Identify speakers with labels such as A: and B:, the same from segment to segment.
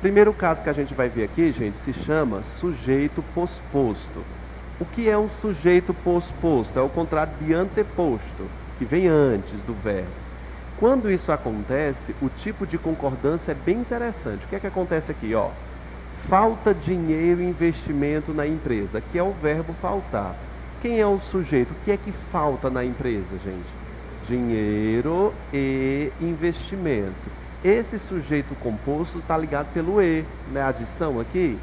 A: Primeiro caso que a gente vai ver aqui, gente, se chama sujeito posposto. O que é um sujeito posposto? É o contrário de anteposto, que vem antes do verbo. Quando isso acontece, o tipo de concordância é bem interessante. O que é que acontece aqui, ó? Falta dinheiro e investimento na empresa, que é o verbo faltar. Quem é o sujeito? O que é que falta na empresa, gente? Dinheiro e investimento. Esse sujeito composto está ligado pelo E, né? A adição aqui.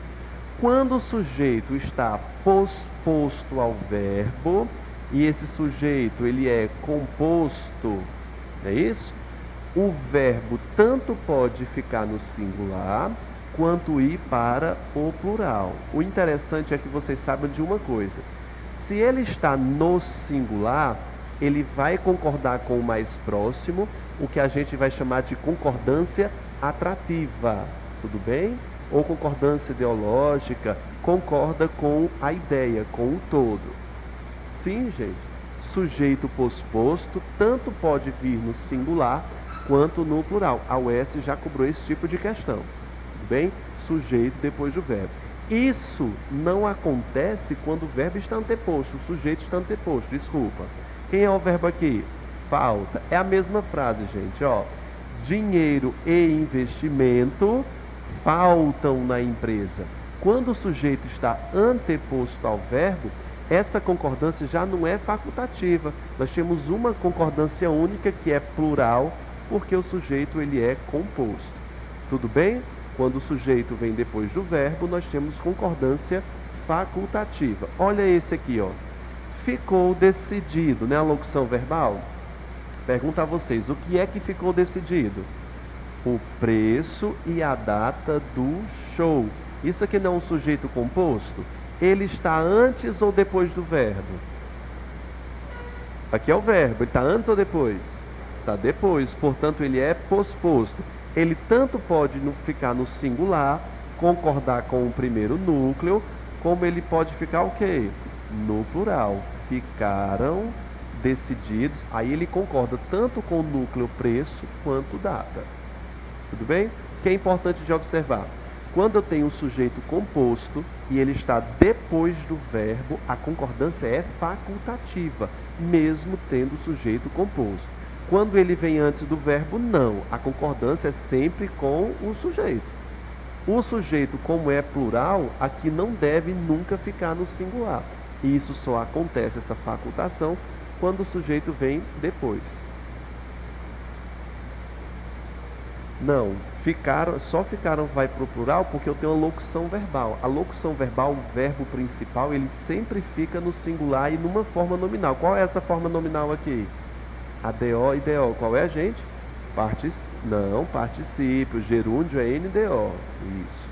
A: Quando o sujeito está posposto ao verbo, e esse sujeito ele é composto, é isso? O verbo tanto pode ficar no singular, quanto ir para o plural. O interessante é que vocês saibam de uma coisa. Se ele está no singular, ele vai concordar com o mais próximo, o que a gente vai chamar de concordância atrativa. Tudo bem? Ou concordância ideológica, concorda com a ideia, com o todo. Sim, gente? Sujeito posposto tanto pode vir no singular quanto no plural. A UES já cobrou esse tipo de questão. Tudo bem? Sujeito depois do verbo. Isso não acontece quando o verbo está anteposto, o sujeito está anteposto, desculpa. Quem é o verbo aqui? Falta. É a mesma frase, gente, ó. Dinheiro e investimento faltam na empresa. Quando o sujeito está anteposto ao verbo, essa concordância já não é facultativa. Nós temos uma concordância única que é plural, porque o sujeito ele é composto. Tudo bem? Quando o sujeito vem depois do verbo, nós temos concordância facultativa. Olha esse aqui, ó. Ficou decidido, né? A locução verbal. Pergunto a vocês, o que é que ficou decidido? O preço e a data do show. Isso aqui não é um sujeito composto? Ele está antes ou depois do verbo? Aqui é o verbo, ele está antes ou depois? Está depois, portanto ele é posposto. Ele tanto pode ficar no singular, concordar com o primeiro núcleo, como ele pode ficar o quê? No plural. Ficaram decididos, aí ele concorda tanto com o núcleo preço quanto data. Tudo bem? O que é importante de observar? Quando eu tenho um sujeito composto e ele está depois do verbo, a concordância é facultativa, mesmo tendo o sujeito composto. Quando ele vem antes do verbo, não. A concordância é sempre com o sujeito. O sujeito, como é plural, aqui não deve nunca ficar no singular. E isso só acontece, essa facultação, quando o sujeito vem depois. Não, só ficaram vai para o plural porque eu tenho uma locução verbal. A locução verbal, o verbo principal, ele sempre fica no singular e numa forma nominal. Qual é essa forma nominal aqui? ADO e DO. Qual é, gente? Não, particípio. Gerúndio é NDO. Isso.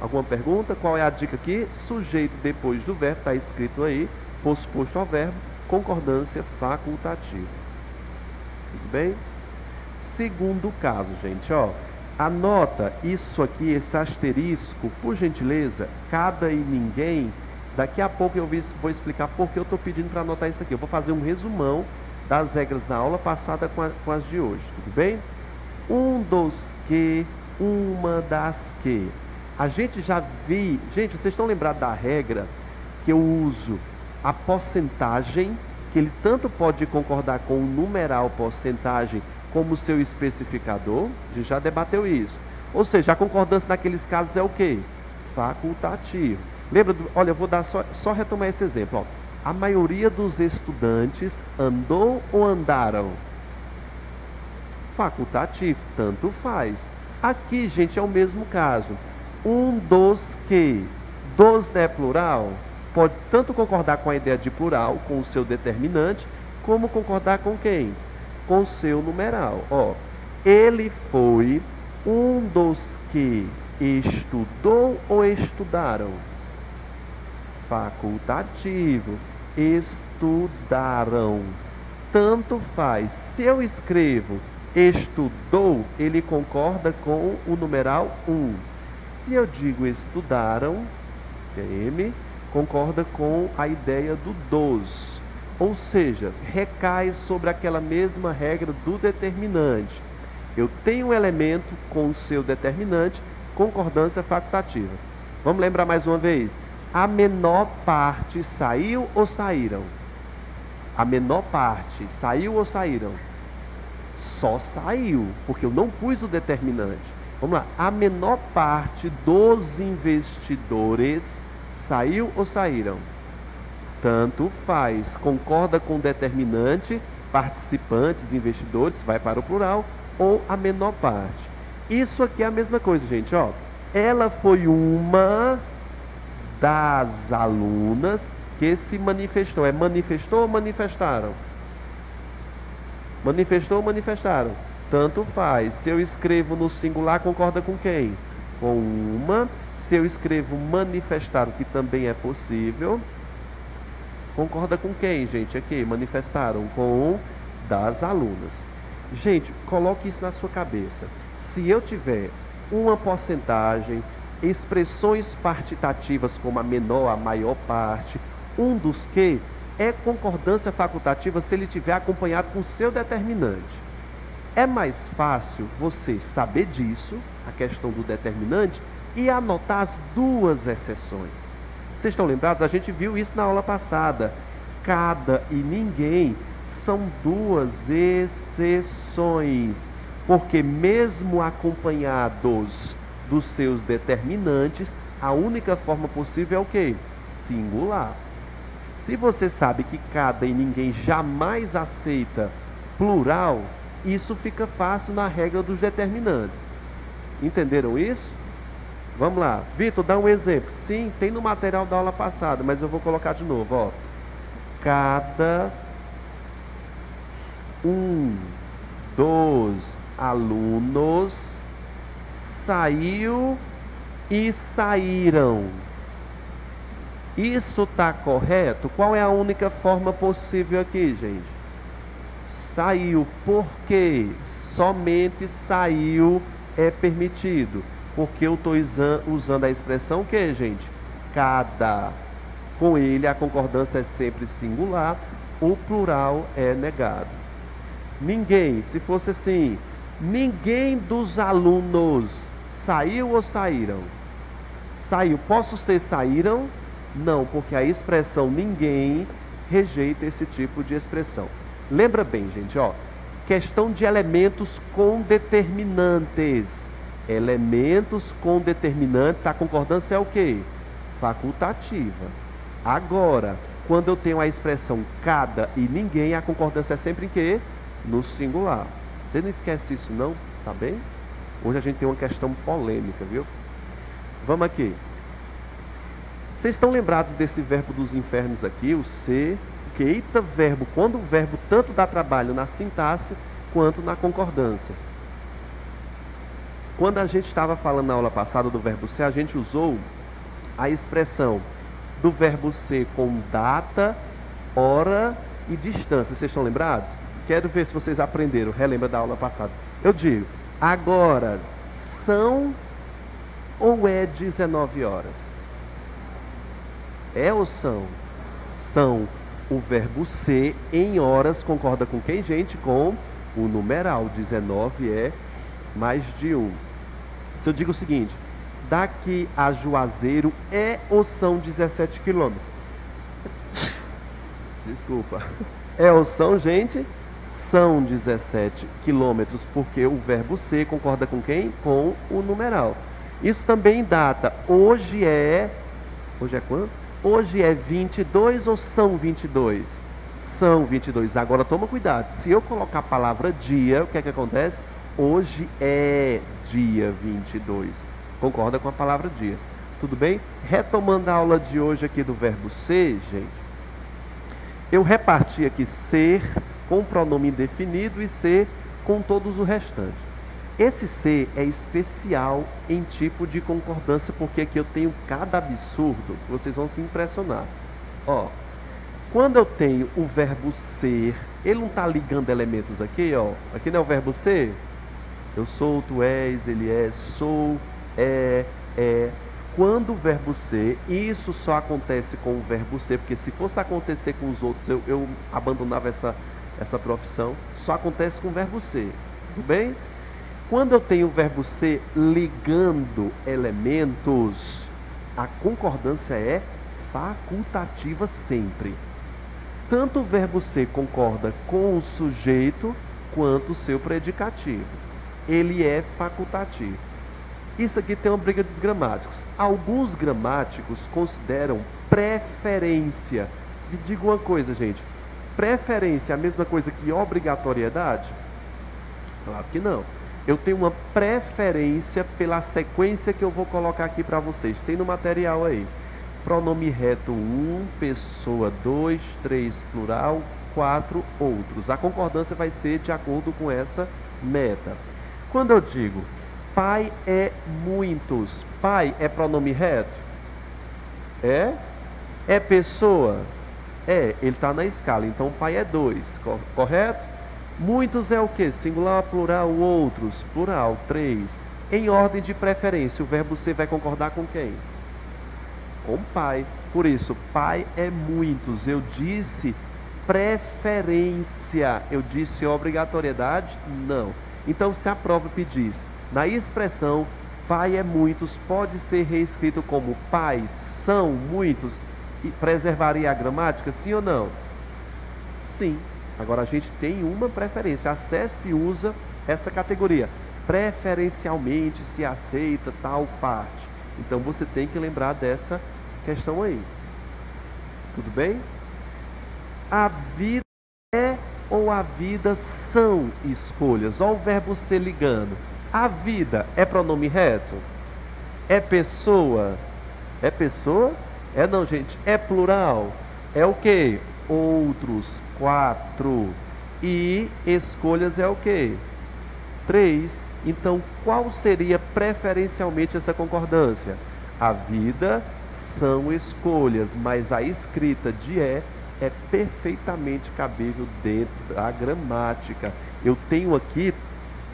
A: Alguma pergunta? Qual é a dica aqui? Sujeito depois do verbo, está escrito aí, posposto ao verbo, concordância facultativa. Tudo bem? Segundo caso, gente, ó. Anota isso aqui, esse asterisco, por gentileza, cada e ninguém. Daqui a pouco eu vou explicar por que eu estou pedindo para anotar isso aqui. Eu vou fazer um resumão das regras da aula passada com as de hoje, tudo bem? Um dos que, uma das que. A gente já viu, gente, vocês estão lembrados da regra que eu uso a porcentagem, que ele tanto pode concordar com o numeral porcentagem como o seu especificador? A gente já debateu isso. Ou seja, a concordância naqueles casos é o quê? Facultativo. Lembra? Olha, eu vou dar só retomar esse exemplo, ó. A maioria dos estudantes andou ou andaram? Facultativo, tanto faz. Aqui, gente, é o mesmo caso. Um dos que. Dos é plural? Pode tanto concordar com a ideia de plural, com o seu determinante, como concordar com quem? Com o seu numeral. Ó, ele foi um dos que estudou ou estudaram? Facultativo. Estudaram. Tanto faz. Se eu escrevo estudou, ele concorda com o numeral 1. Se eu digo estudaram, TM, concorda com a ideia do dos. Ou seja, recai sobre aquela mesma regra do determinante. Eu tenho um elemento com o seu determinante, concordância facultativa. Vamos lembrar mais uma vez. A menor parte saiu ou saíram? A menor parte saiu ou saíram? Só saiu, porque eu não pus o determinante. Vamos lá. A menor parte dos investidores saiu ou saíram? Tanto faz. Concorda com o determinante, participantes, investidores, vai para o plural, ou a menor parte. Isso aqui é a mesma coisa, gente, ó. Ela foi uma das alunas que se manifestou. É manifestou ou manifestaram? Manifestou ou manifestaram? Tanto faz. Se eu escrevo no singular, concorda com quem? Com uma. Se eu escrevo manifestaram, que também é possível, concorda com quem, gente? Aqui, manifestaram com das alunas. Gente, coloque isso na sua cabeça. Se eu tiver uma porcentagem, expressões partitativas como a menor, a maior parte, um dos que é concordância facultativa se ele tiver acompanhado com seu determinante. É mais fácil você saber disso, a questão do determinante, e anotar as duas exceções. Vocês estão lembrados? A gente viu isso na aula passada. Cada e ninguém são duas exceções, porque mesmo acompanhados dos seus determinantes, a única forma possível é o quê? Singular. Se você sabe que cada e ninguém jamais aceita plural, isso fica fácil na regra dos determinantes. Entenderam isso? Vamos lá. Vitor, dá um exemplo. Sim, tem no material da aula passada, mas eu vou colocar de novo, ó. Cada um dos alunos saiu e saíram. Isso está correto? Qual é a única forma possível aqui, gente? Saiu. Por quê? Somente saiu é permitido. Porque eu estou usando a expressão que, gente? Cada. Com ele a concordância é sempre singular, o plural é negado. Ninguém, se fosse assim, ninguém dos alunos saiu ou saíram? Saiu. Posso ser saíram? Não, porque a expressão ninguém rejeita esse tipo de expressão. Lembra bem, gente, ó. Questão de elementos com determinantes. Elementos com determinantes, a concordância é o quê? Facultativa. Agora, quando eu tenho a expressão cada e ninguém, a concordância é sempre em quê? No singular. Você não esquece isso não, tá bem? Hoje a gente tem uma questão polêmica, viu? Vamos aqui. Vocês estão lembrados desse verbo dos infernos aqui, o ser? Que eita verbo, quando o verbo tanto dá trabalho na sintaxe quanto na concordância. Quando a gente estava falando na aula passada do verbo ser, a gente usou a expressão do verbo ser com data, hora e distância. Vocês estão lembrados? Quero ver se vocês aprenderam. Relembra da aula passada. Eu digo, agora são ou é 19 horas? É ou são? São. O verbo ser em horas concorda com quem, gente? Com o numeral. 19 é mais de 1. Se eu digo o seguinte, daqui a Juazeiro é ou são 17 quilômetros? Desculpa. É ou são, gente? São 17 quilômetros, porque o verbo ser concorda com quem? Com o numeral. Isso também data. Hoje é quanto? Hoje é 22 ou são 22? São 22. Agora toma cuidado. Se eu colocar a palavra dia, o que é que acontece? Hoje é dia 22. Concorda com a palavra dia. Tudo bem? Retomando a aula de hoje aqui do verbo ser, gente. Eu reparti aqui ser com pronome indefinido e ser com todos os restantes. Esse ser é especial em tipo de concordância, porque aqui eu tenho cada absurdo que vocês vão se impressionar. Ó, quando eu tenho o verbo ser, ele não está ligando elementos aqui, ó. Aqui não é o verbo ser? Eu sou, tu és, ele é, sou, é. Quando o verbo ser, isso só acontece com o verbo ser, porque se fosse acontecer com os outros, eu abandonava essa profissão. Só acontece com o verbo ser, tudo bem? Quando eu tenho o verbo ser ligando elementos, a concordância é facultativa sempre. Tanto o verbo ser concorda com o sujeito quanto o seu predicativo. Ele é facultativo. Isso aqui tem uma briga dos gramáticos. Alguns gramáticos consideram preferência. Me diga uma coisa, gente. Preferência é a mesma coisa que obrigatoriedade? Claro que não. Eu tenho uma preferência pela sequência que eu vou colocar aqui para vocês. Tem no material aí. Pronome reto 1, pessoa 2, 3, plural, 4, outros. A concordância vai ser de acordo com essa meta. Quando eu digo pai é muitos, pai é pronome reto? É? É pessoa? É, ele está na escala, então pai é 2, correto? Muitos é o que? Singular, plural, outros, plural, 3. Em ordem de preferência, o verbo ser vai concordar com quem? Com pai. Por isso, pai é muitos. Eu disse preferência. Eu disse obrigatoriedade? Não. Então, se a prova pedisse, na expressão pai é muitos, pode ser reescrito como pais são muitos e preservaria a gramática? Sim ou não? Sim. Agora a gente tem uma preferência. A CESP usa essa categoria. Preferencialmente se aceita tal parte. Então você tem que lembrar dessa questão aí. Tudo bem? A vida é ou a vida são escolhas. Olha o verbo ser ligando. A vida é pronome reto? É pessoa? É pessoa? É não, gente. É plural? É o quê? Outros, 4. E escolhas é o quê? 3. Então, qual seria preferencialmente essa concordância? A vida são escolhas, mas a escrita de é perfeitamente cabível dentro da gramática. Eu tenho aqui,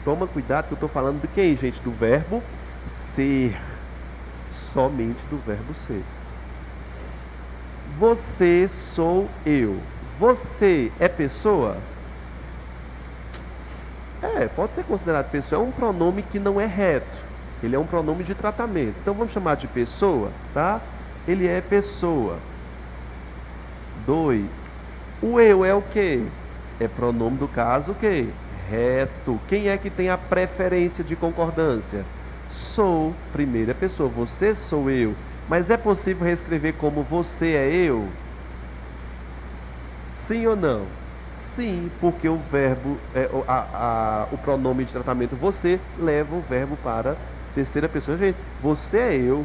A: toma cuidado que eu estou falando de quem, gente? Do verbo ser. Somente do verbo ser. Você, sou eu. Você é pessoa? É, pode ser considerado pessoa. É um pronome que não é reto. Ele é um pronome de tratamento. Então vamos chamar de pessoa, tá? Ele é pessoa. 2. O eu é o quê? É pronome do caso o quê? Reto. Quem é que tem a preferência de concordância? Sou, primeira pessoa. Você, sou eu. Mas é possível reescrever como você é eu? Sim ou não? Sim, porque o verbo, o pronome de tratamento você leva o verbo para terceira pessoa. Gente, você é eu.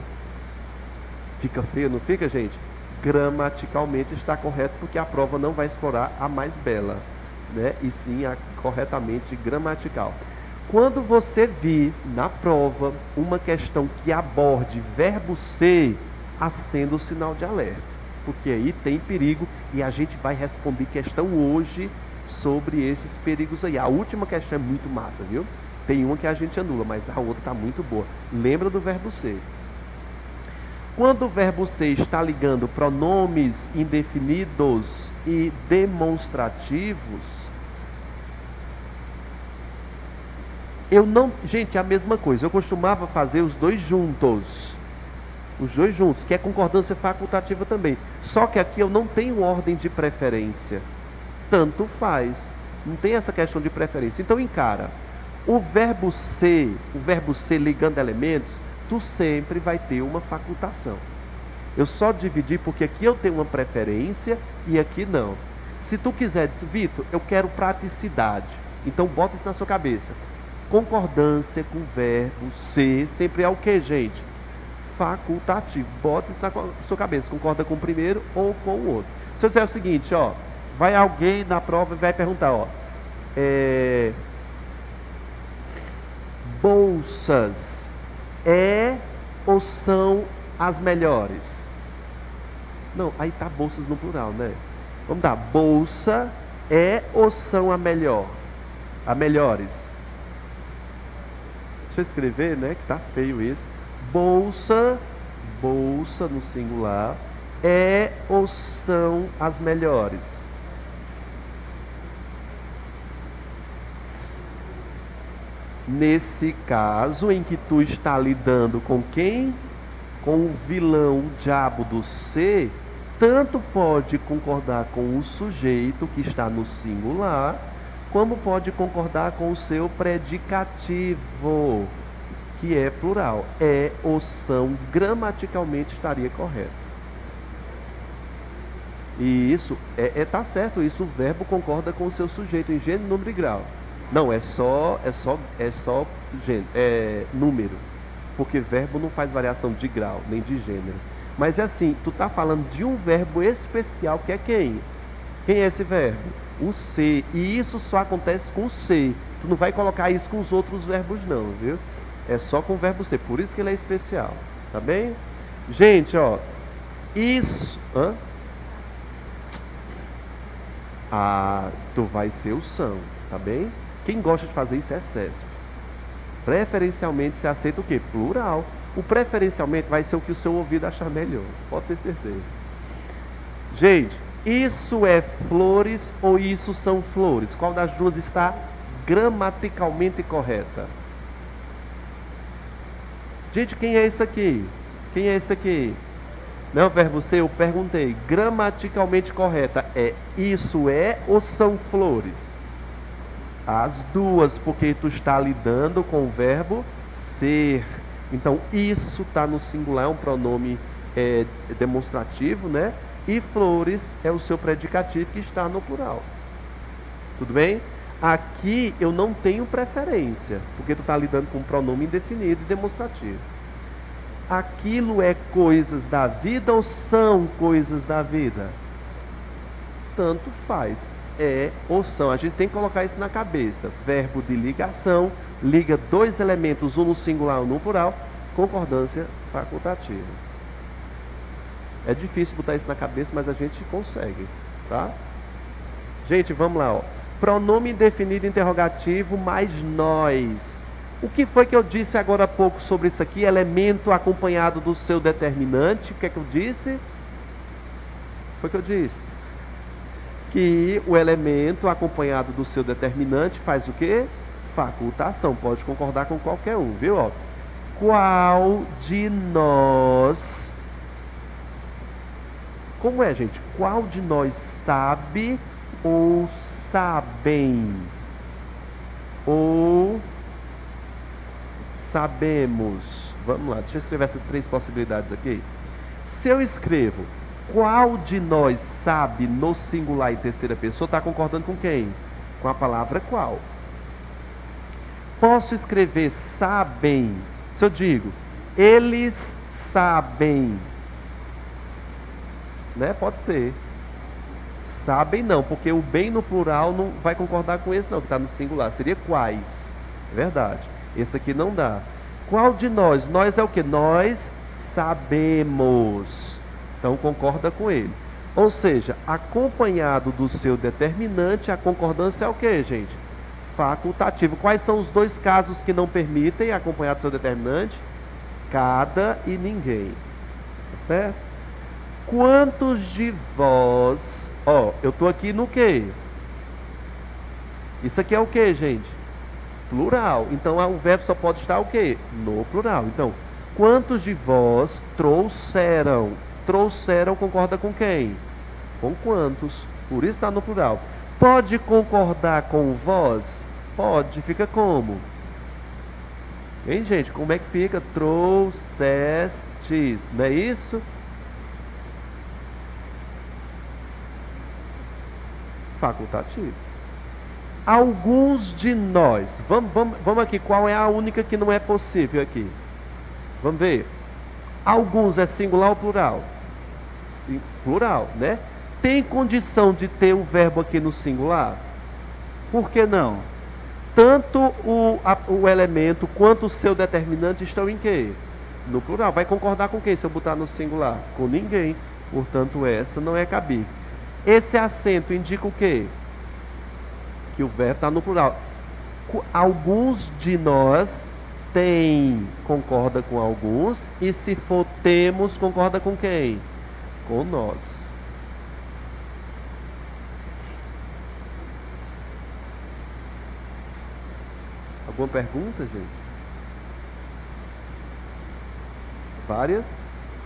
A: Fica feio, não fica, gente? Gramaticalmente está correto, porque a prova não vai explorar a mais bela, né? E sim a corretamente gramatical. Quando você vir na prova uma questão que aborde verbo ser, acenda o sinal de alerta, porque aí tem perigo e a gente vai responder questão hoje sobre esses perigos aí. A última questão é muito massa, viu? Tem uma que a gente anula, mas a outra está muito boa. Lembra do verbo ser. Quando o verbo ser está ligando pronomes indefinidos e demonstrativos, eu não... Gente, é a mesma coisa. Eu costumava fazer os dois juntos. Os dois juntos, que é concordância facultativa também. Só que aqui eu não tenho ordem de preferência. Tanto faz. Não tem essa questão de preferência. Então encara. O verbo ser ligando elementos, tu sempre vai ter uma facultação. Eu só dividi porque aqui eu tenho uma preferência e aqui não. Se tu quiser dizer, Vitor, eu quero praticidade. Então bota isso na sua cabeça. Concordância com o verbo ser sempre é o que, gente? Facultativo. Bota isso na sua cabeça. Concorda com o primeiro ou com o outro. Se eu disser o seguinte, ó, vai alguém na prova e vai perguntar, ó, bolsas é ou são as melhores? Não, aí tá bolsas no plural, né? Vamos dar, bolsa é ou são a melhor? A melhores? Deixa eu escrever, né? Que tá feio isso. Bolsa no singular, é ou são as melhores? Nesse caso em que tu está lidando com quem? Com o vilão, o diabo do ser, tanto pode concordar com o sujeito que está no singular, como pode concordar com o seu predicativo, que é plural. É ou são, gramaticalmente estaria correto. E isso, tá certo, isso o verbo concorda com o seu sujeito em gênero, número e grau. Não, é só número. Porque verbo não faz variação de grau, nem de gênero. Mas é assim, tu tá falando de um verbo especial que é quem? Quem é esse verbo? O ser. E isso só acontece com o ser. Tu não vai colocar isso com os outros verbos não, viu? É só com o verbo ser. Por isso que ele é especial. Tá bem? Gente, ó. Isso... tu vai ser o são, tá bem? Quem gosta de fazer isso é CESP. Preferencialmente se aceita o quê? Plural. O preferencialmente vai ser o que o seu ouvido achar melhor. Pode ter certeza. Gente, isso é flores ou isso são flores? Qual das duas está gramaticalmente correta? Gente, quem é esse aqui? Quem é esse aqui? Não, verbo ser, eu perguntei. Gramaticalmente correta é isso é ou são flores? As duas, porque tu está lidando com o verbo ser. Então, isso está no singular, é um pronome demonstrativo, né? E flores é o seu predicativo que está no plural. Tudo bem? Aqui eu não tenho preferência, porque tu está lidando com um pronome indefinido e demonstrativo. Aquilo é coisas da vida ou são coisas da vida? Tanto faz. É ou são. A gente tem que colocar isso na cabeça. Verbo de ligação, liga dois elementos, um no singular e um no plural, concordância facultativa. É difícil botar isso na cabeça, mas a gente consegue, tá? Gente, vamos lá, ó. Pronome indefinido interrogativo mais nós. O que foi que eu disse agora há pouco sobre isso aqui? Elemento acompanhado do seu determinante. O que é que eu disse? Foi o que eu disse? Que o elemento acompanhado do seu determinante faz o quê? Facultação. Pode concordar com qualquer um, viu? Ó, qual de nós... Como é, gente? Qual de nós sabe ou sabem? Ou sabemos? Vamos lá, deixa eu escrever essas três possibilidades aqui. Se eu escrevo qual de nós sabe no singular e terceira pessoa, está concordando com quem? Com a palavra qual. Posso escrever sabem. Se eu digo, eles sabem. Né? Pode ser. Sabem não, porque o bem no plural não vai concordar com esse não, que está no singular. Seria quais. É verdade. Esse aqui não dá. Qual de nós? Nós é o que? Nós sabemos. Então concorda com ele. Ou seja, acompanhado do seu determinante, a concordância é o que, gente? Facultativo. Quais são os dois casos que não permitem acompanhado do seu determinante? Cada e ninguém. Tá certo? Quantos de vós... Ó, eu estou aqui no quê? Isso aqui é o quê, gente? Plural. Então o verbo só pode estar o quê? No plural. Então, quantos de vós trouxeram? Trouxeram concorda com quem? Com quantos? Por isso está no plural. Pode concordar com vós? Pode. Fica como? Hein, gente? Como é que fica? Trouxestes. Não é isso? Facultativo. Alguns de nós. Vamos aqui. Qual é a única que não é possível aqui? Vamos ver. Alguns é singular ou plural? Sim, plural, né? Tem condição de ter o verbo aqui no singular? Por que não? Tanto o elemento quanto o seu determinante estão em quê? No plural. Vai concordar com quem se eu botar no singular? Com ninguém. Portanto, essa não é cabível. Esse acento indica o quê? Que o verbo está no plural. Alguns de nós tem, concorda com alguns. E se for temos, concorda com quem? Com nós. Alguma pergunta, gente? Várias?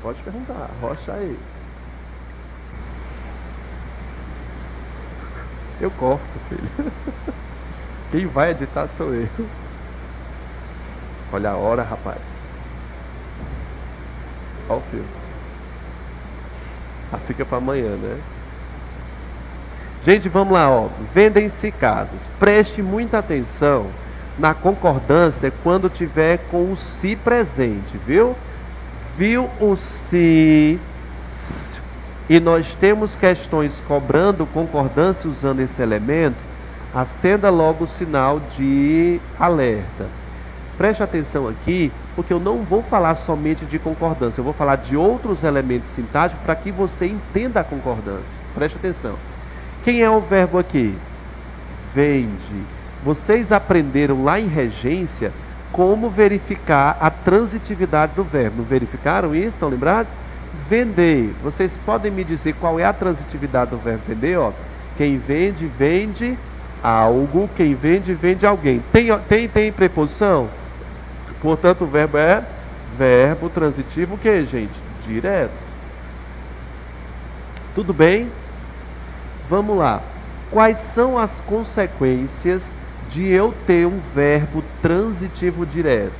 A: Pode perguntar, rocha aí. Eu corto, filho. Quem vai editar sou eu. Olha a hora, rapaz. Olha o filme. Ah, fica para amanhã, né? Gente, vamos lá, ó. Vendem-se casas. Preste muita atenção na concordância quando tiver com o se presente, viu? Viu o se, e nós temos questões cobrando concordância usando esse elemento, acenda logo o sinal de alerta. Preste atenção aqui, porque eu não vou falar somente de concordância, eu vou falar de outros elementos sintáticos para que você entenda a concordância. Preste atenção. Quem é o verbo aqui? Vende. Vocês aprenderam lá em regência como verificar a transitividade do verbo. Não verificaram isso? Estão lembrados? Vender. Vocês podem me dizer qual é a transitividade do verbo vender? Ó, quem vende, vende algo. Quem vende, vende alguém. Tem preposição? Portanto, o verbo é verbo transitivo o que, gente? Direto. Tudo bem? Vamos lá. Quais são as consequências de eu ter um verbo transitivo direto?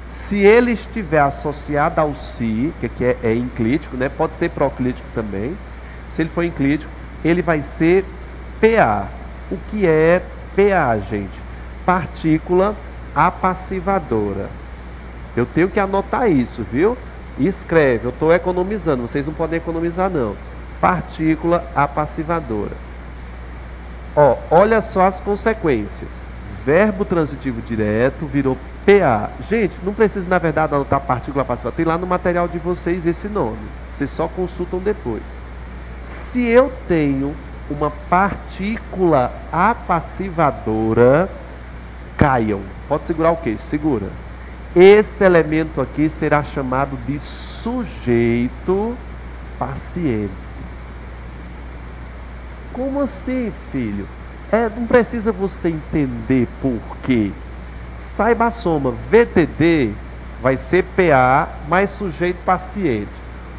A: Se ele estiver associado ao se, que é enclítico, né? Pode ser proclítico também. Se ele for enclítico, ele vai ser PA. O que é PA, gente? Partícula apassivadora. Eu tenho que anotar isso, viu? Escreve, eu estou economizando, vocês não podem economizar não. Partícula apassivadora. Ó, olha só as consequências. Verbo transitivo direto virou PA. Gente, não precisa na verdade anotar partícula apassivadora. Tem lá no material de vocês esse nome. Vocês só consultam depois. Se eu tenho uma partícula apassivadora, caiam. Pode segurar o quê? Segura. Esse elemento aqui será chamado de sujeito paciente. Como assim, filho? Não precisa você entender por quê. Saiba a soma. VTD vai ser PA mais sujeito paciente.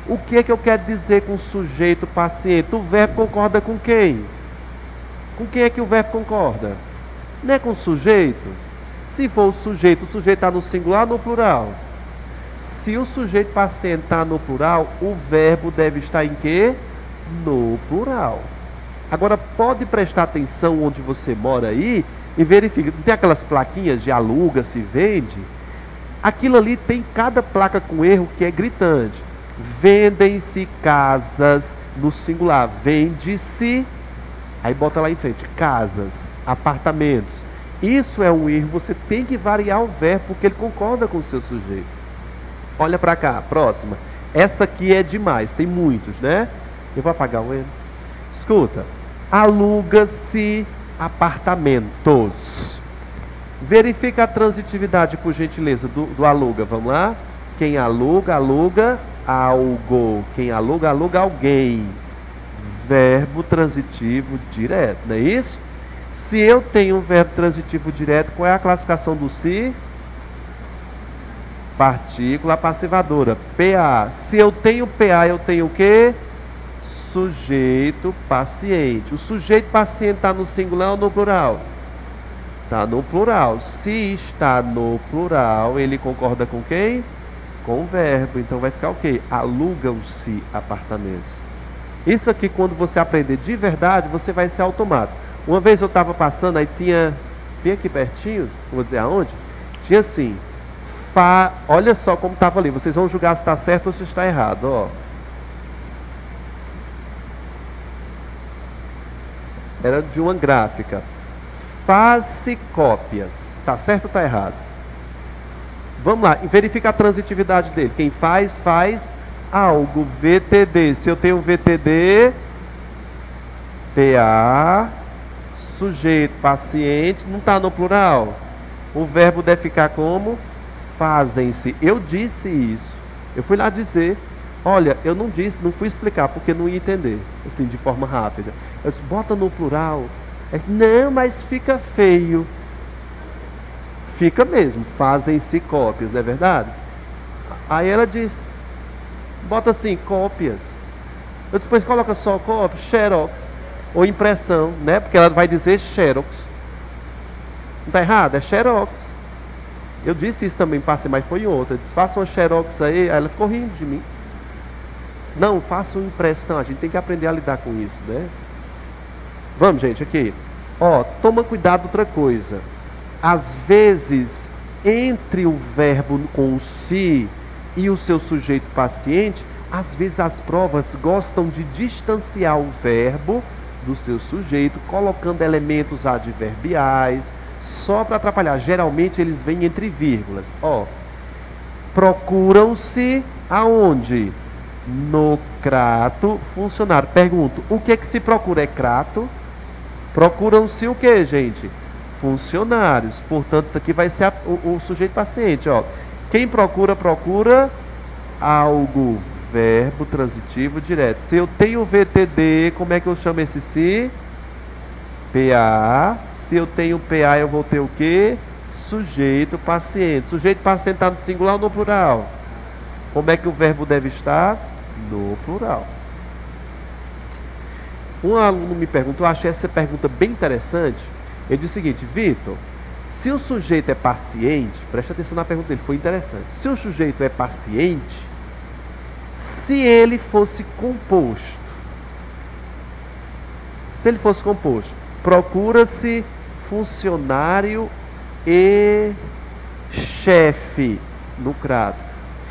A: O que é que eu quero dizer com sujeito paciente? O verbo concorda com quem? Com quem é que o verbo concorda? Não é com o sujeito? Se for o sujeito está no singular ou no plural? Se o sujeito paciente está no plural, o verbo deve estar em quê? No plural. Agora, pode prestar atenção onde você mora aí e verifica. Não tem aquelas plaquinhas de aluga, se vende? Aquilo ali tem cada placa com erro que é gritante. Vendem-se casas no singular. Vende-se, aí bota lá em frente, casas, apartamentos. Isso é um erro, você tem que variar o verbo porque ele concorda com o seu sujeito. Olha para cá, próxima. Essa aqui é demais, tem muitos, né? Eu vou apagar o erro. Escuta. Aluga-se apartamentos. Verifica a transitividade, por gentileza, do aluga. Vamos lá? Quem aluga, aluga algo. Quem aluga, aluga alguém. Verbo transitivo direto, não é isso? Se eu tenho um verbo transitivo direto, qual é a classificação do se? Partícula passivadora. PA. Se eu tenho PA, eu tenho o quê? Sujeito paciente. O sujeito paciente está no singular ou no plural? Está no plural. Se está no plural, ele concorda com quem? Com o verbo. Então vai ficar o quê? Alugam-se apartamentos. Isso aqui, quando você aprender de verdade, você vai ser automático. Uma vez eu estava passando, aí tinha, bem aqui pertinho, não vou dizer aonde, tinha assim, olha só como estava ali, vocês vão julgar se está certo ou se está errado, ó. Era de uma gráfica. Faz-se cópias. Está certo ou está errado? Vamos lá, verifica a transitividade dele. Quem faz, faz algo. VTD. Se eu tenho VTD, PA, sujeito, paciente, não está no plural. O verbo deve ficar como? Fazem-se. Eu disse isso. Eu fui lá dizer. Olha, eu não disse, não fui explicar, porque não ia entender, assim, de forma rápida. Eu disse, bota no plural. Eu disse, não, mas fica feio. Fica mesmo, fazem-se cópias, não é verdade? Aí ela diz, bota assim, cópias. Eu depois coloca só cópia, xerox, ou impressão, né? Porque ela vai dizer xerox. Não está errado? É xerox. Eu disse isso também, passei, mas foi em outra. Eu disse, faça uma xerox aí ela ficou rindo de mim. Não, faça uma impressão. A gente tem que aprender a lidar com isso, né? Vamos, gente, aqui. Ó, toma cuidado outra coisa. Às vezes, entre o verbo com o se e o seu sujeito paciente, às vezes as provas gostam de distanciar o verbo do seu sujeito, colocando elementos adverbiais, só para atrapalhar. Geralmente eles vêm entre vírgulas. Ó, procuram-se aonde? No crato funcionário. Pergunto, o que é que se procura? É crato? Procuram-se o que, gente? Funcionários. Portanto, isso aqui vai ser o sujeito paciente. Ó. Quem procura, procura algo. Verbo transitivo direto. Se eu tenho VTD, como é que eu chamo esse se? PA. Se eu tenho PA, eu vou ter o quê? Sujeito paciente. Sujeito paciente está no singular ou no plural? Como é que o verbo deve estar? No plural. Um aluno me perguntou, eu achei essa pergunta bem interessante. Ele disse o seguinte, Vitor, se o sujeito é paciente, preste atenção na pergunta dele, foi interessante. Se o sujeito é paciente, se ele fosse composto, procura-se funcionário e chefe no crato.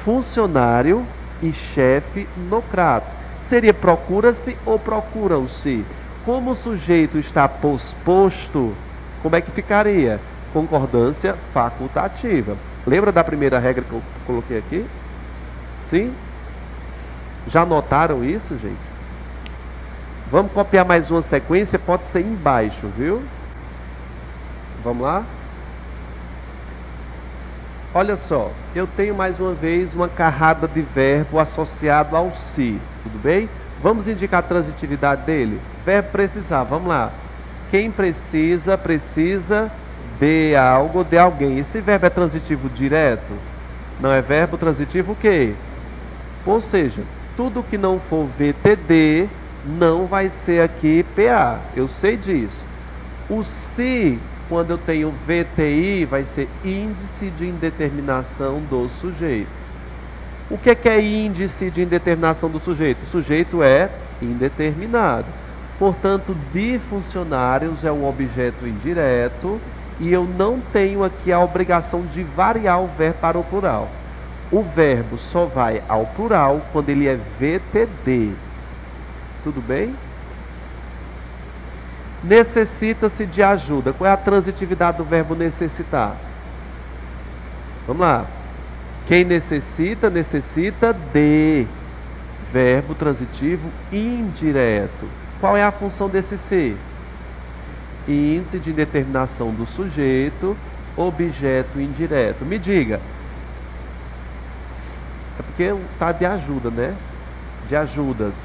A: Funcionário e chefe no crato. Seria procura-se ou procuram-se? Como o sujeito está posposto, como é que ficaria? Concordância facultativa. Lembra da primeira regra que eu coloquei aqui? Sim? Já notaram isso, gente? Vamos copiar mais uma sequência, pode ser embaixo, viu? Vamos lá? Olha só, eu tenho mais uma vez uma carrada de verbo associado ao se, tudo bem? Vamos indicar a transitividade dele? Verbo precisar, vamos lá. Quem precisa, precisa de algo ou de alguém. Esse verbo é transitivo direto? Não é verbo transitivo o quê? Ou seja, tudo que não for VTD não vai ser aqui PA. Eu sei disso. O se, quando eu tenho VTI, vai ser índice de indeterminação do sujeito. O que é índice de indeterminação do sujeito? O sujeito é indeterminado. Portanto, de funcionários é um objeto indireto e eu não tenho aqui a obrigação de variar o verbo para o plural. O verbo só vai ao plural quando ele é VTD. Tudo bem? Necessita-se de ajuda. Qual é a transitividade do verbo necessitar? Vamos lá. Quem necessita, necessita de. Verbo transitivo indireto. Qual é a função desse ser? Índice de indeterminação do sujeito, objeto indireto. Me diga. É porque está de ajuda, né? De ajudas.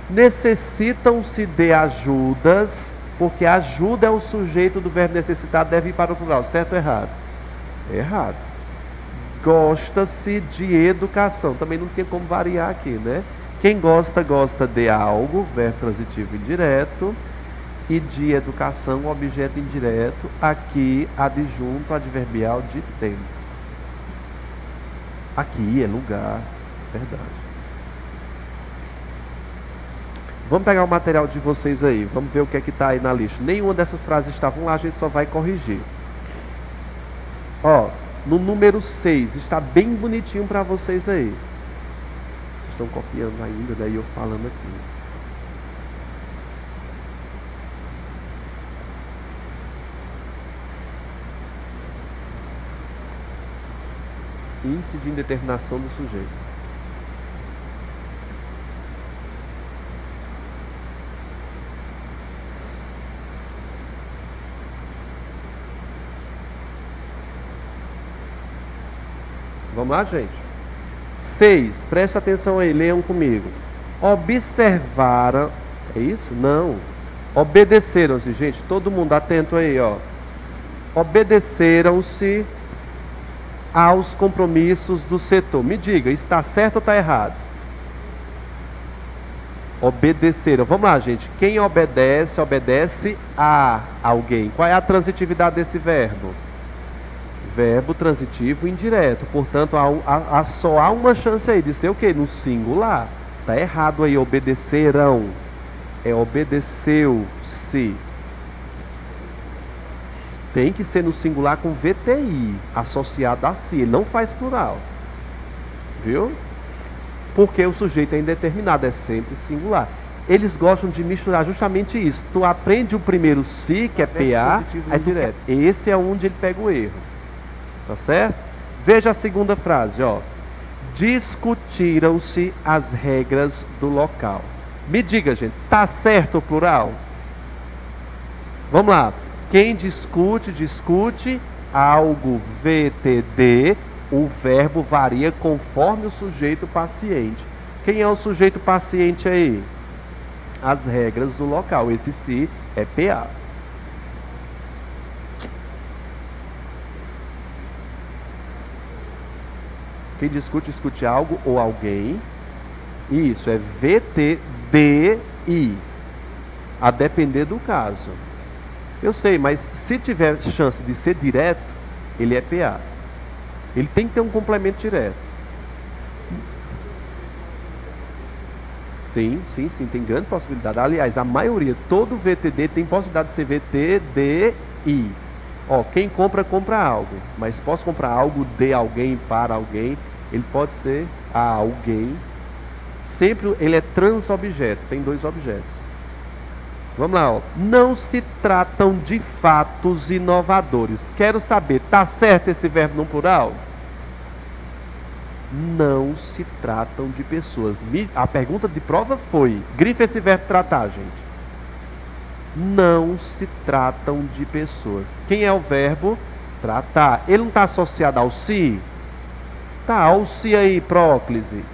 A: Necessitam-se de ajudas, porque ajuda é o sujeito do verbo necessitar, deve ir para o plural, certo ou errado? Errado. Gosta-se de educação, também não tinha como variar aqui, né? Quem gosta, gosta de algo, verbo transitivo indireto, e de educação, objeto indireto, aqui adjunto adverbial de tempo. Aqui é lugar, verdade. Vamos pegar o material de vocês aí, vamos ver o que é que está aí na lista. Nenhuma dessas frases estavam lá, a gente só vai corrigir. Ó, no número 6, está bem bonitinho para vocês aí. Estão copiando ainda, daí eu falando aqui. Índice de indeterminação do sujeito. Vamos lá, gente? 6, presta atenção aí, leiam comigo. Observaram, é isso? Não. Obedeceram-se, gente, todo mundo atento aí, ó. obedeceram-se aos compromissos do setor. Me diga, está certo ou está errado? Obedeceram. Vamos lá, gente. Quem obedece, obedece a alguém. Qual é a transitividade desse verbo? Verbo transitivo indireto. Portanto, só há uma chance aí de ser o quê? No singular. Está errado aí, obedeceram. É obedeceu-se. Tem que ser no singular com VTI, associado a si. Ele não faz plural. Viu? Porque o sujeito é indeterminado, é sempre singular. Eles gostam de misturar justamente isso. Tu aprende o primeiro si, que é PA, aí direto. Esse é onde ele pega o erro. Tá certo? Veja a segunda frase, ó. Discutiram-se as regras do local. Me diga, gente, tá certo o plural? Vamos lá. Quem discute, discute algo VTD, o verbo varia conforme o sujeito paciente. Quem é o sujeito paciente aí? As regras do local. Esse si é PA. Quem discute, discute algo ou alguém. Isso é VTDI. A depender do caso. Eu sei, mas se tiver chance de ser direto, ele é PA. Ele tem que ter um complemento direto. Sim, tem grande possibilidade. Aliás, a maioria, todo VTD tem possibilidade de ser VTDI. Ó, quem compra, compra algo. Mas posso comprar algo de alguém para alguém. Ele pode ser a alguém. Sempre ele é transobjeto, tem dois objetos. Vamos lá, ó. Não se tratam de fatos inovadores. Quero saber, tá certo esse verbo no plural? Não se tratam de pessoas. A pergunta de prova foi, grifa esse verbo tratar, gente. Não se tratam de pessoas. Quem é o verbo? Tratar. Ele não está associado ao si? Tá, ao si aí, próclise.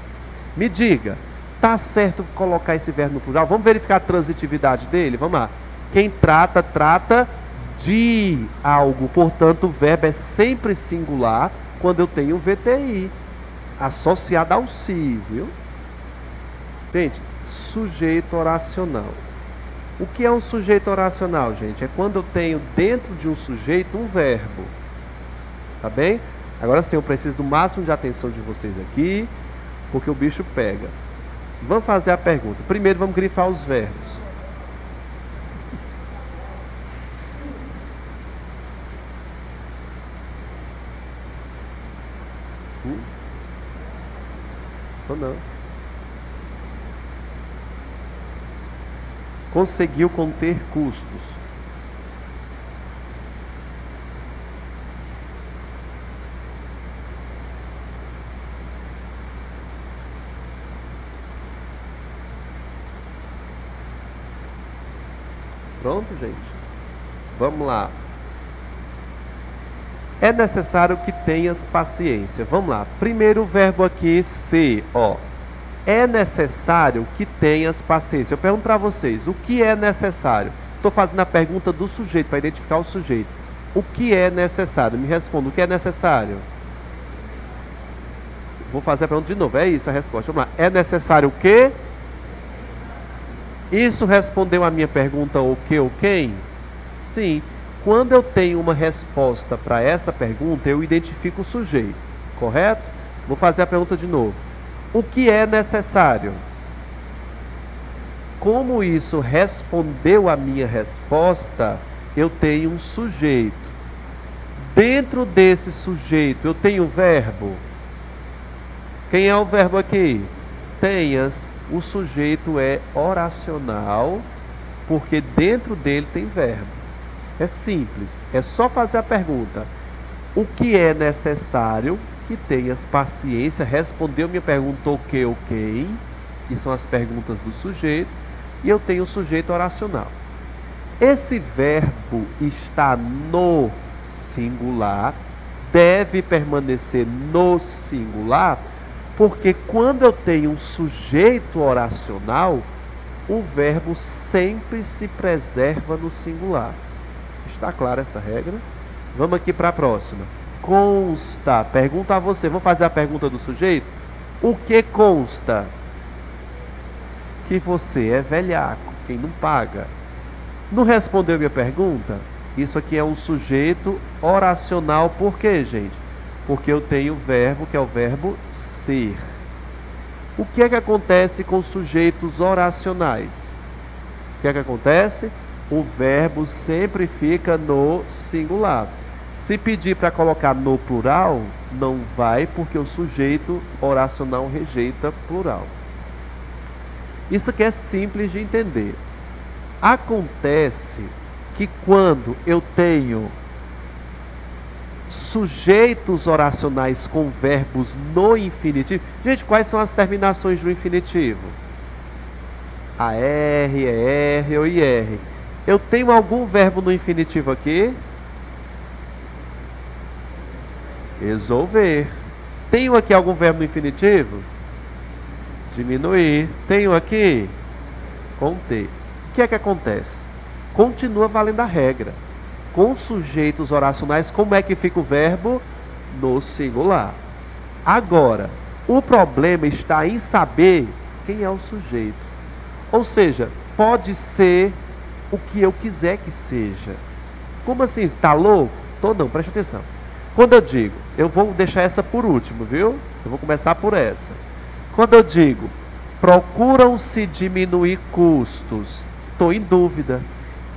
A: Me diga. Tá certo colocar esse verbo no plural? Vamos verificar a transitividade dele? Vamos lá. Quem trata, trata de algo. Portanto, o verbo é sempre singular quando eu tenho VTI. Associado ao si, viu? Gente, sujeito oracional. O que é um sujeito oracional, gente? É quando eu tenho dentro de um sujeito um verbo. Tá bem? Agora sim, eu preciso do máximo de atenção de vocês aqui, porque o bicho pega. Vamos fazer a pergunta. Primeiro vamos grifar os verbos. Ou não. Conseguiu conter custos. Pronto, gente? Vamos lá. É necessário que tenhas paciência. Vamos lá. Primeiro verbo aqui, ser, ó. É necessário que tenhas paciência. Eu pergunto para vocês, o que é necessário? Estou fazendo a pergunta do sujeito, para identificar o sujeito. O que é necessário? Me responda, o que é necessário? Vou fazer a pergunta de novo, é isso a resposta. Vamos lá. É necessário o quê? Isso respondeu a minha pergunta o que ou quem? Sim. Quando eu tenho uma resposta para essa pergunta, eu identifico o sujeito, correto? Vou fazer a pergunta de novo. O que é necessário? Como isso respondeu a minha resposta, eu tenho um sujeito. Dentro desse sujeito, eu tenho verbo. Quem é o verbo aqui? Tenhas. O sujeito é oracional, porque dentro dele tem verbo. É simples, é só fazer a pergunta. O que é necessário que tenhas paciência? Respondeu minha pergunta o que ou quem, que são as perguntas do sujeito, e eu tenho o sujeito oracional. Esse verbo está no singular, deve permanecer no singular, porque quando eu tenho um sujeito oracional, o verbo sempre se preserva no singular. Está clara essa regra? Vamos aqui para a próxima. Consta. Pergunta a você. Vamos fazer a pergunta do sujeito? O que consta? Que você é velhaco, quem não paga. Não respondeu minha pergunta? Isso aqui é um sujeito oracional. Por quê, gente? Porque eu tenho o verbo, que é o verbo ser. O que é que acontece com sujeitos oracionais? O que é que acontece? O verbo sempre fica no singular. Se pedir para colocar no plural, não vai, porque o sujeito oracional rejeita plural. Isso aqui é simples de entender. Acontece que quando eu tenho sujeitos oracionais com verbos no infinitivo... Gente, quais são as terminações do infinitivo? A R, ER ou IR. Eu tenho algum verbo no infinitivo aqui? Resolver. Tenho aqui algum verbo no infinitivo? Diminuir. Tenho aqui? Conter. O que é que acontece? Continua valendo a regra. Com sujeitos oracionais, como é que fica o verbo? No singular. Agora, o problema está em saber quem é o sujeito. Ou seja, pode ser o que eu quiser que seja. Como assim? Está louco? Tô não, preste atenção. Quando eu digo, eu vou deixar essa por último, viu? Eu vou começar por essa. Quando eu digo, procuram-se diminuir custos, estou em dúvida.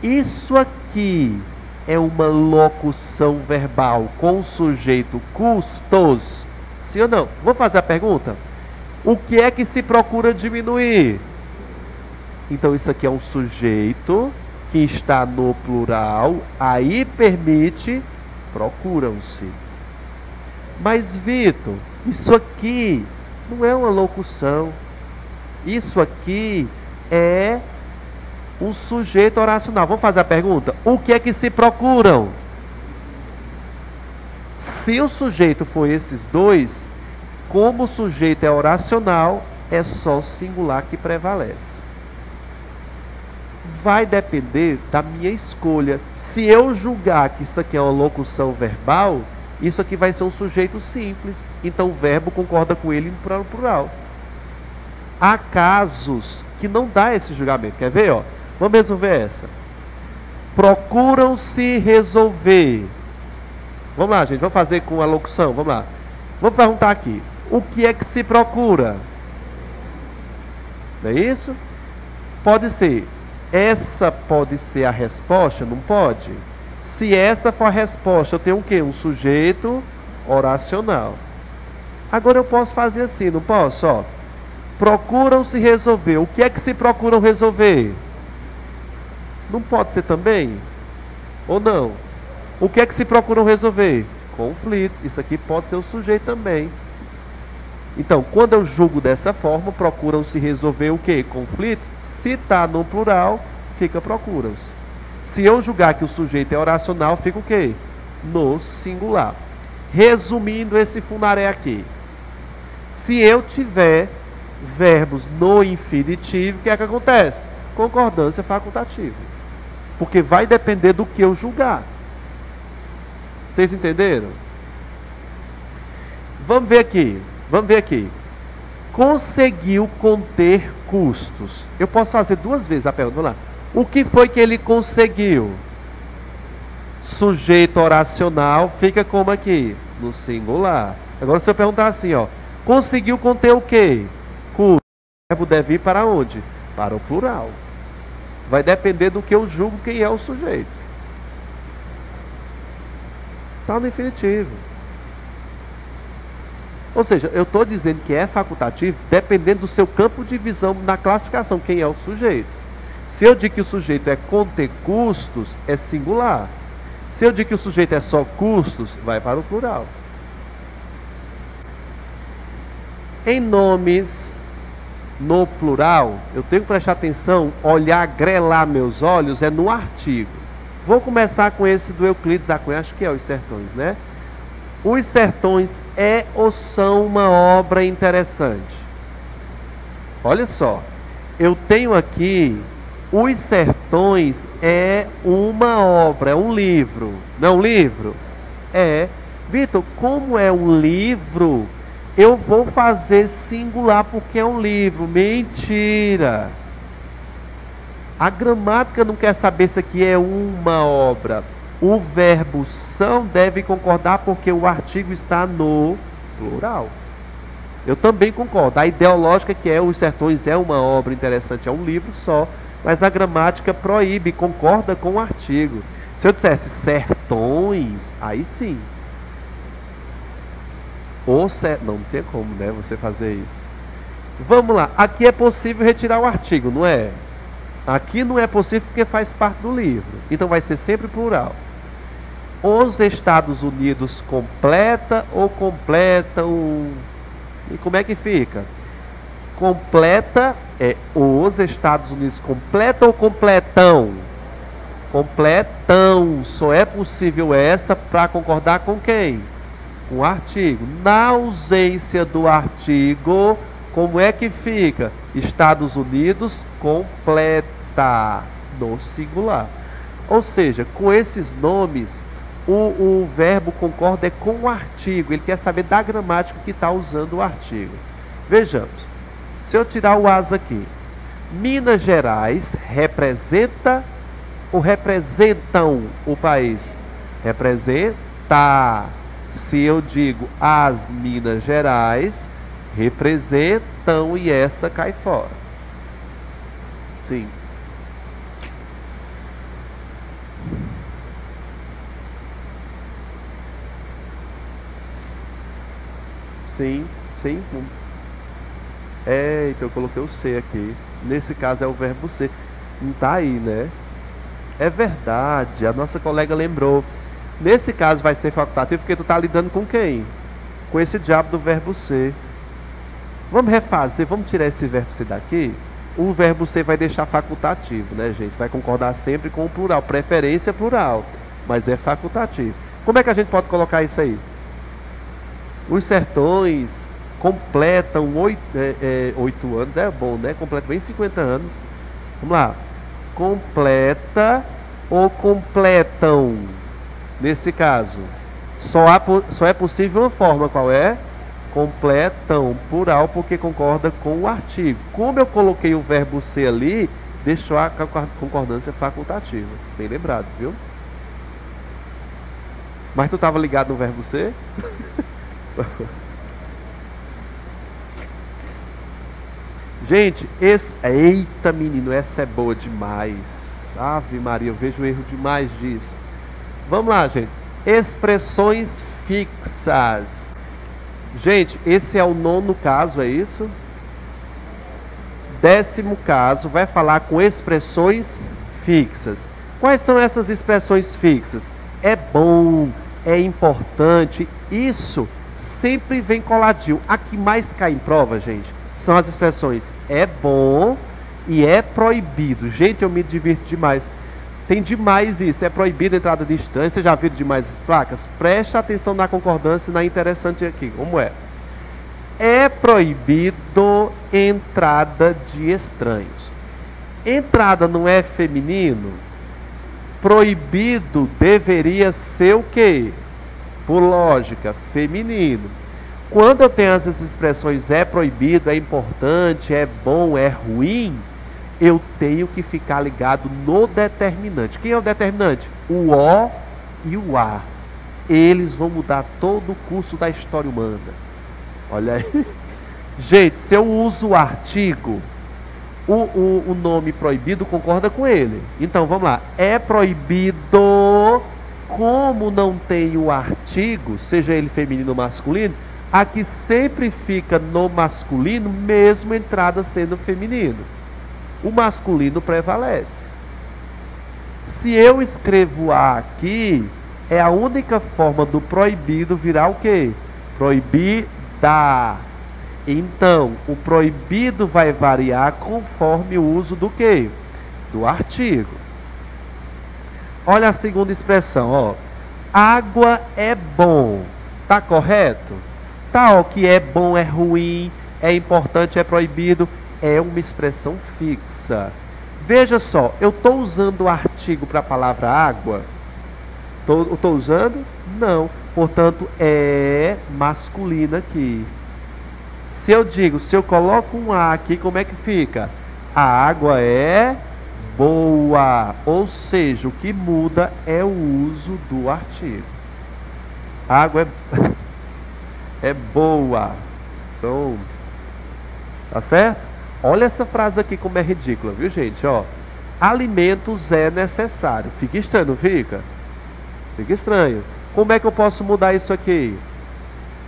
A: Isso aqui é uma locução verbal com o sujeito custos? Sim ou não? Vou fazer a pergunta. O que é que se procura diminuir? Então isso aqui é um sujeito que está no plural, aí permite procuram-se. Mas Vitor, isso aqui não é uma locução. Isso aqui é um sujeito oracional. Vamos fazer a pergunta? O que é que se procuram? Se o sujeito for esses dois, como o sujeito é oracional, é só o singular que prevalece. Vai depender da minha escolha. Se eu julgar que isso aqui é uma locução verbal, isso aqui vai ser um sujeito simples. Então o verbo concorda com ele no plural. Há casos que não dá esse julgamento. Quer ver? Ó? Vamos resolver essa. Procuram-se resolver. Vamos lá, gente. Vamos fazer com a locução. Vamos lá. Vamos perguntar aqui. O que é que se procura? Não é isso? Pode ser. Essa pode ser a resposta? Não pode? Se essa for a resposta, eu tenho o quê? Um sujeito oracional. Agora eu posso fazer assim, não posso? Ó. Procuram-se resolver. O que é que se procuram resolver? Não pode ser também? Ou não? O que é que se procuram resolver? Conflitos. Isso aqui pode ser o sujeito também. Então, quando eu julgo dessa forma, procuram-se resolver o quê? Conflitos. Se está no plural, fica procuram-se. Se eu julgar que o sujeito é oracional, fica o quê? No singular. Resumindo esse funaré aqui. Se eu tiver verbos no infinitivo, o que é que acontece? Concordância facultativa. Porque vai depender do que eu julgar. Vocês entenderam? Vamos ver aqui. Vamos ver aqui. Conseguiu conter custos. Eu posso fazer duas vezes a pergunta. Vamos lá. O que foi que ele conseguiu? Sujeito oracional fica como aqui? No singular. Agora se eu perguntar assim, ó. Conseguiu conter o quê? Custo. O verbo deve ir para onde? Para o plural. Vai depender do que eu julgo quem é o sujeito. Está no infinitivo. Ou seja, eu estou dizendo que é facultativo dependendo do seu campo de visão na classificação, quem é o sujeito. Se eu digo que o sujeito é conter custos, é singular. Se eu digo que o sujeito é só custos, vai para o plural. Em nomes no plural, eu tenho que prestar atenção, olhar, grelar meus olhos, é no artigo. Vou começar com esse do Euclides da Cunha, acho que é Os Sertões, né? Os Sertões é ou são uma obra interessante? Olha só, eu tenho aqui Os Sertões é uma obra, é um livro. Não é um livro? É. Vitor, como é um livro, eu vou fazer singular porque é um livro. Mentira! A gramática não quer saber se aqui é uma obra. O verbo são deve concordar porque o artigo está no plural. Eu também concordo. A ideológica que é Os Sertões é uma obra interessante, é um livro só. Mas a gramática proíbe, concorda com o artigo. Se eu dissesse sertões, aí sim. Não tem como, né, você fazer isso. Vamos lá. Aqui é possível retirar o artigo, não é? Aqui não é possível porque faz parte do livro. Então vai ser sempre plural. Os Estados Unidos completa ou completam? E como é que fica? Completa é os Estados Unidos completa ou completam? Completam. Só é possível essa para concordar com quem? Com o artigo. Na ausência do artigo, como é que fica? Estados Unidos completa no singular. Ou seja, com esses nomes, o verbo concorda é com o artigo. Ele quer saber da gramática que está usando o artigo. Vejamos. Se eu tirar o as aqui, Minas Gerais representa ou representam o país? Representa. Se eu digo as Minas Gerais representam e essa cai fora. Sim. Sim, sim. Então eu coloquei o C aqui. Nesse caso é o verbo ser. Não está aí, né? É verdade, a nossa colega lembrou. Nesse caso vai ser facultativo porque tu está lidando com quem? Com esse diabo do verbo ser. Vamos refazer, vamos tirar esse verbo ser daqui. O verbo ser vai deixar facultativo, né, gente? Vai concordar sempre com o plural. Preferência plural, mas é facultativo. Como é que a gente pode colocar isso aí? Os Sertões completam 8 anos, é bom, né? Completa bem 50 anos. Vamos lá. Completa ou completam? Nesse caso, só é possível uma forma, qual é? Completam, plural, porque concorda com o artigo. Como eu coloquei o verbo ser ali, deixou a concordância facultativa. Bem lembrado, viu? Mas tu estava ligado no verbo ser? Gente, eita menino, essa é boa demais. Ave Maria, eu vejo erro demais disso. Vamos lá, gente. Expressões fixas. Gente, esse é o 9º caso, é isso? 10º caso vai falar com expressões fixas. Quais são essas expressões fixas? É bom, é importante. Isso sempre vem coladinho. A que mais cai em prova, gente, são as expressões é bom e é proibido. Gente, eu me divirto demais. Tem demais isso. É proibido a entrada de estranhos. Vocês já viram demais essas placas? Presta atenção na concordância e na interessante aqui. Como é? É proibido entrada de estranhos. Entrada não é feminino? Proibido deveria ser o quê? Por lógica, feminino. Quando eu tenho essas expressões é proibido, é importante, é bom, é ruim, eu tenho que ficar ligado no determinante. Quem é o determinante? O O e o A. Eles vão mudar todo o curso da história humana. Olha aí. Gente, se eu uso o artigo, o nome proibido concorda com ele. Então, vamos lá. É proibido, como não tem o artigo, seja ele feminino ou masculino, aqui sempre fica no masculino, mesmo entrada sendo feminino. O masculino prevalece. Se eu escrevo A aqui, é a única forma do proibido virar o quê? Proibida. Então, o proibido vai variar conforme o uso do quê? Do artigo. Olha a segunda expressão, ó. Água é bom. Tá correto? Tá, ó, que é bom, é ruim, é importante, é proibido. É uma expressão fixa. Veja só, eu estou usando o artigo para a palavra água? Estou usando? Não. Portanto, é masculina aqui. Se eu coloco um A aqui, como é que fica? A água é boa. Ou seja, o que muda é o uso do artigo. A água é boa. Então, tá certo? Olha essa frase aqui como é ridícula, viu, gente? Ó, alimentos é necessário. Fica estranho, não fica? Fica estranho. Como é que eu posso mudar isso aqui?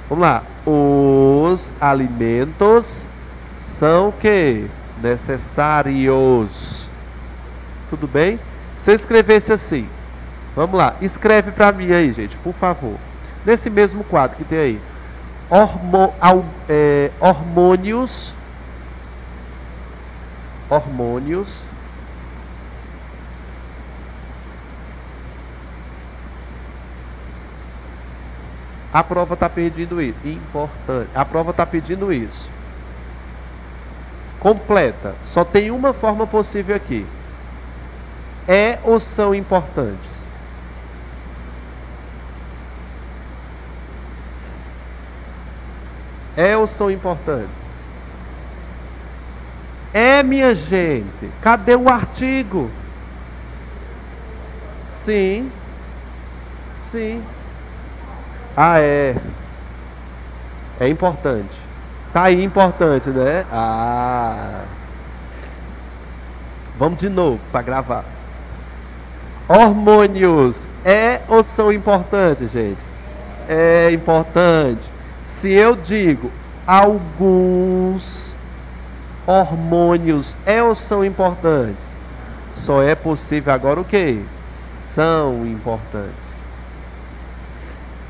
A: Vamos lá. Os alimentos são o quê? Necessários. Tudo bem? Se eu escrevesse assim, vamos lá, escreve para mim aí, gente, por favor. Nesse mesmo quadro que tem aí. Hormônios. A prova está pedindo isso. Importante. A prova está pedindo isso. Completa. Só tem uma forma possível aqui. É ou são importantes? É ou são importantes? É, minha gente. Cadê o artigo? Sim. Sim. Ah, é. É importante. Tá aí importante, né? Ah. Vamos de novo para gravar. Hormônios é ou são importantes, gente? É importante. Se eu digo alguns hormônios é ou são importantes? Só é possível agora o quê? São importantes.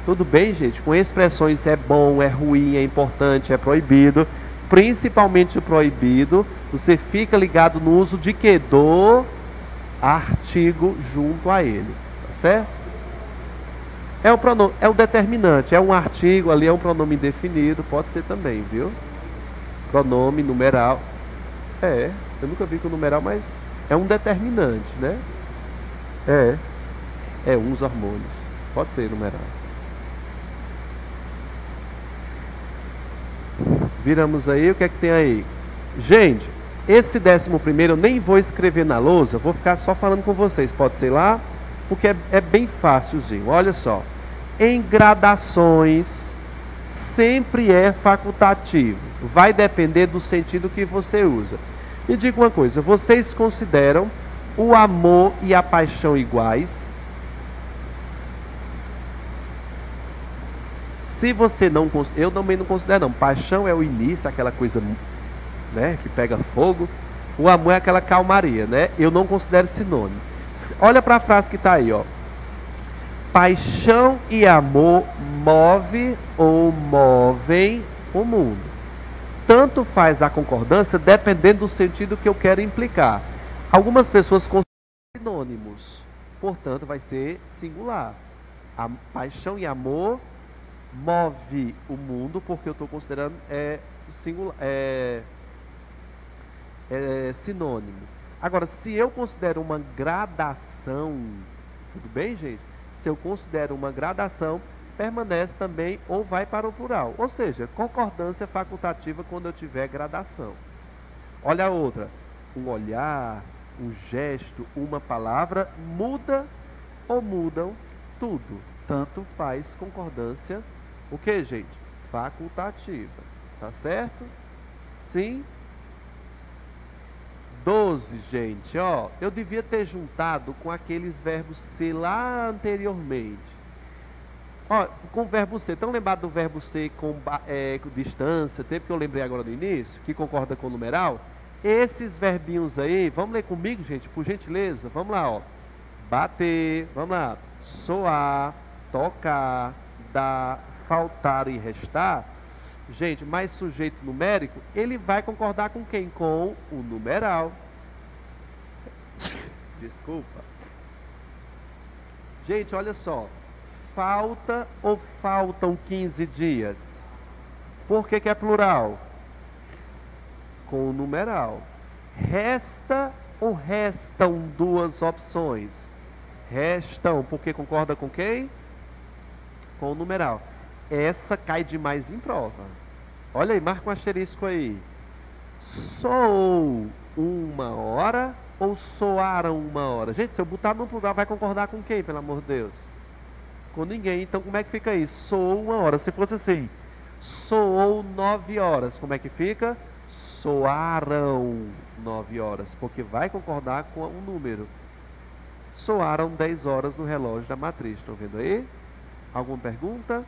A: Tudo bem, gente? Com expressões é bom, é ruim, é importante, é proibido. Principalmente o proibido, você fica ligado no uso de quê? Do artigo junto a ele. Tá certo? É o pronome, é o determinante. É um artigo ali, é um pronome indefinido. Pode ser também, viu? Pronome, numeral. É, eu nunca vi com numeral, mas é um determinante, né? É uns hormônios. Pode ser numeral. Viramos aí, o que é que tem aí? Gente, esse 11º eu nem vou escrever na lousa, vou ficar só falando com vocês, pode ser lá? Porque é bem fácilzinho, olha só. Em gradações, sempre é facultativo. Vai depender do sentido que você usa. Me diga uma coisa, vocês consideram o amor e a paixão iguais? Se você não considera, eu também não considero não. Paixão é o início, aquela coisa, né, que pega fogo. O amor é aquela calmaria, né? Eu não considero sinônimo. Olha para a frase que está aí, ó. Paixão e amor move ou movem o mundo. Tanto faz a concordância dependendo do sentido que eu quero implicar. Algumas pessoas consideram sinônimos, portanto vai ser singular. A paixão e amor move o mundo, porque eu estou considerando singular, sinônimo. Agora, se eu considero uma gradação, tudo bem, gente? Se eu considero uma gradação, permanece também ou vai para o plural. Ou seja, concordância facultativa quando eu tiver gradação. Olha a outra. Um olhar, um gesto, uma palavra muda ou mudam tudo. Tanto faz concordância. O que, gente? Facultativa. Tá certo? Sim? 12, gente, ó. Eu devia ter juntado com aqueles verbos ser lá anteriormente. Ó, com o verbo ser. Estão lembrados do verbo ser com distância? Tempo que eu lembrei agora no início, que concorda com o numeral? Esses verbinhos aí, vamos ler comigo, gente, por gentileza? Vamos lá, ó. Bater, vamos lá. Soar, tocar, dar, faltar e restar. Gente, mais sujeito numérico, ele vai concordar com quem? Com o numeral. Desculpa. Gente, olha só. Falta ou faltam 15 dias? Por que é plural? Com o numeral. Resta ou restam duas opções? Restam, porque concorda com quem? Com o numeral. Essa cai demais em prova. Olha aí, marca um asterisco aí. Soou 1 hora ou soaram 1 hora? Gente, se eu botar no plural, vai concordar com quem, pelo amor de Deus? Com ninguém. Então, como é que fica isso? Soou 1 hora. Se fosse assim, soou 9 horas. Como é que fica? Soaram 9 horas. Porque vai concordar com um número. Soaram 10 horas no relógio da matriz. Estão vendo aí? Alguma pergunta?